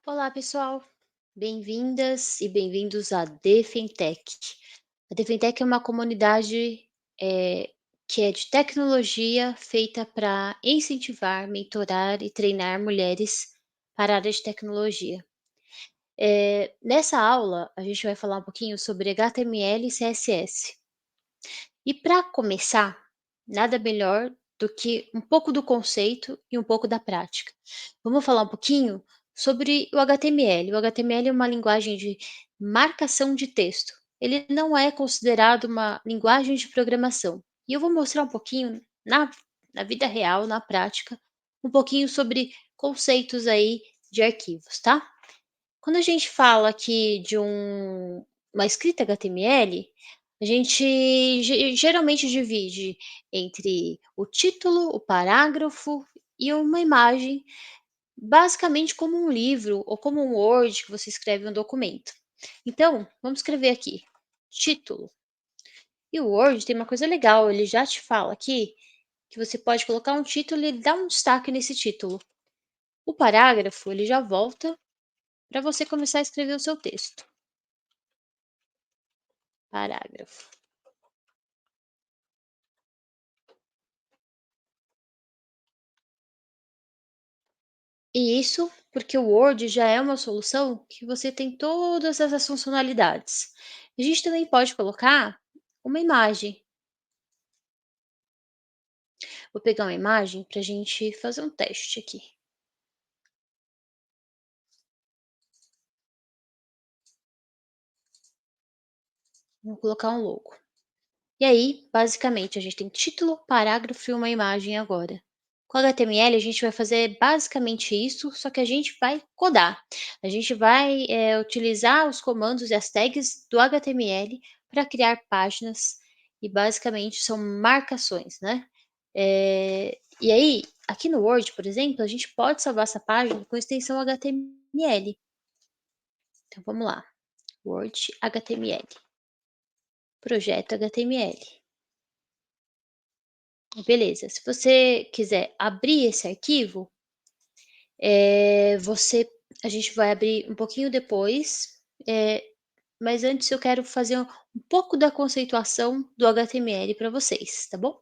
Olá, pessoal. Bem-vindas e bem-vindos à Defintech. A Defintech é uma comunidade que é de tecnologia feita para incentivar, mentorar e treinar mulheres para a área de tecnologia. Nessa aula, a gente vai falar um pouquinho sobre HTML e CSS. E para começar, nada melhor do que um pouco do conceito e um pouco da prática. Vamos falar um pouquinho sobre o HTML. O HTML é uma linguagem de marcação de texto. Ele não é considerado uma linguagem de programação. E eu vou mostrar um pouquinho na vida real, na prática, um pouquinho sobre conceitos aí de arquivos, tá? Quando a gente fala aqui de uma escrita HTML, a gente geralmente divide entre o título, o parágrafo e uma imagem, basicamente como um livro ou como um Word que você escreve um documento. Então, vamos escrever aqui, título. E o Word tem uma coisa legal, ele já te fala aqui que você pode colocar um título e ele dá um destaque nesse título. O parágrafo, ele já volta para você começar a escrever o seu texto. Parágrafo. E isso porque o Word já é uma solução que você tem todas essas funcionalidades. A gente também pode colocar uma imagem. Vou pegar uma imagem para a gente fazer um teste aqui. Vou colocar um logo. E aí, basicamente, a gente tem título, parágrafo e uma imagem agora. Com HTML, a gente vai fazer basicamente isso, só que a gente vai codar. A gente vai utilizar os comandos e as tags do HTML para criar páginas e basicamente são marcações, né? E aí, aqui no Word, por exemplo, a gente pode salvar essa página com extensão HTML. Então vamos lá, Word HTML, projeto HTML. Beleza, se você quiser abrir esse arquivo, você a gente vai abrir um pouquinho depois, mas antes eu quero fazer um pouco da conceituação do HTML para vocês, tá bom?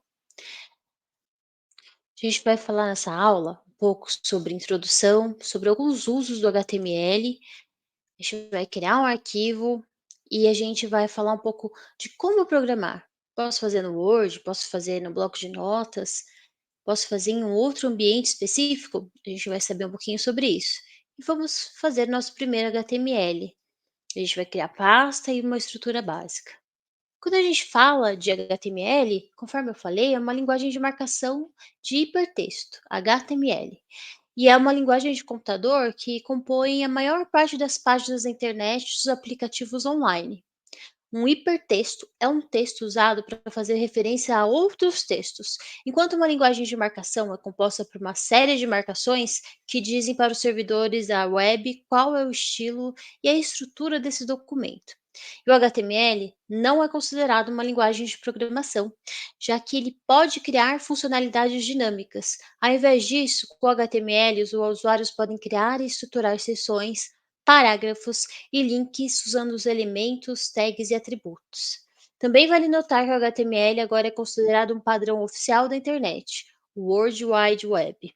A gente vai falar nessa aula um pouco sobre introdução, sobre alguns usos do HTML, a gente vai criar um arquivo e a gente vai falar um pouco de como programar. Posso fazer no Word, posso fazer no bloco de notas, posso fazer em um outro ambiente específico? A gente vai saber um pouquinho sobre isso. E vamos fazer nosso primeiro HTML. A gente vai criar pasta e uma estrutura básica. Quando a gente fala de HTML, conforme eu falei, é uma linguagem de marcação de hipertexto, HTML. E é uma linguagem de computador que compõe a maior parte das páginas da internet e dos aplicativos online. Um hipertexto é um texto usado para fazer referência a outros textos, enquanto uma linguagem de marcação é composta por uma série de marcações que dizem para os servidores da web qual é o estilo e a estrutura desse documento. E o HTML não é considerado uma linguagem de programação, já que ele pode criar funcionalidades dinâmicas. Ao invés disso, com o HTML, os usuários podem criar e estruturar seções, parágrafos e links usando os elementos, tags e atributos. Também vale notar que o HTML agora é considerado um padrão oficial da internet, o World Wide Web.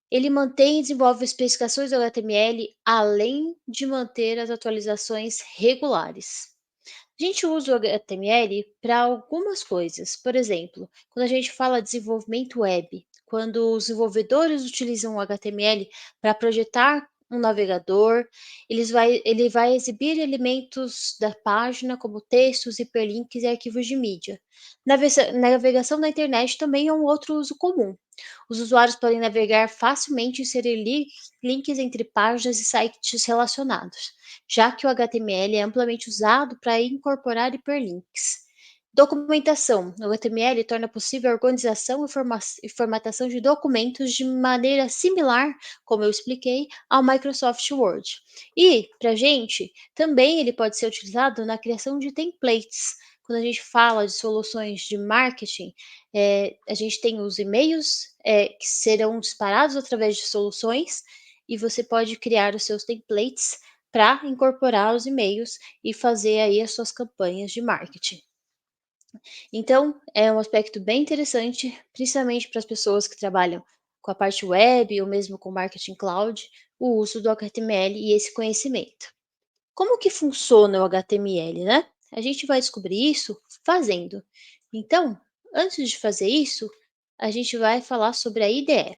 Ele mantém e desenvolve especificações do HTML além de manter as atualizações regulares. A gente usa o HTML para algumas coisas. Por exemplo, quando a gente fala de desenvolvimento web, quando os desenvolvedores utilizam o HTML para projetar um navegador, ele vai exibir elementos da página, como textos, hiperlinks e arquivos de mídia. Navegação na internet também é um outro uso comum. Os usuários podem navegar facilmente e inserir links entre páginas e sites relacionados, já que o HTML é amplamente usado para incorporar hiperlinks. Documentação. O HTML torna possível a organização e formatação de documentos de maneira similar, como eu expliquei, ao Microsoft Word. E, para a gente, também ele pode ser utilizado na criação de templates. Quando a gente fala de soluções de marketing, a gente tem os e-mails que serão disparados através de soluções, e você pode criar os seus templates para incorporar os e-mails e fazer aí as suas campanhas de marketing. Então, é um aspecto bem interessante, principalmente para as pessoas que trabalham com a parte web ou mesmo com marketing cloud, o uso do HTML e esse conhecimento. Como que funciona o HTML, né? A gente vai descobrir isso fazendo. Então, antes de fazer isso, a gente vai falar sobre a IDE.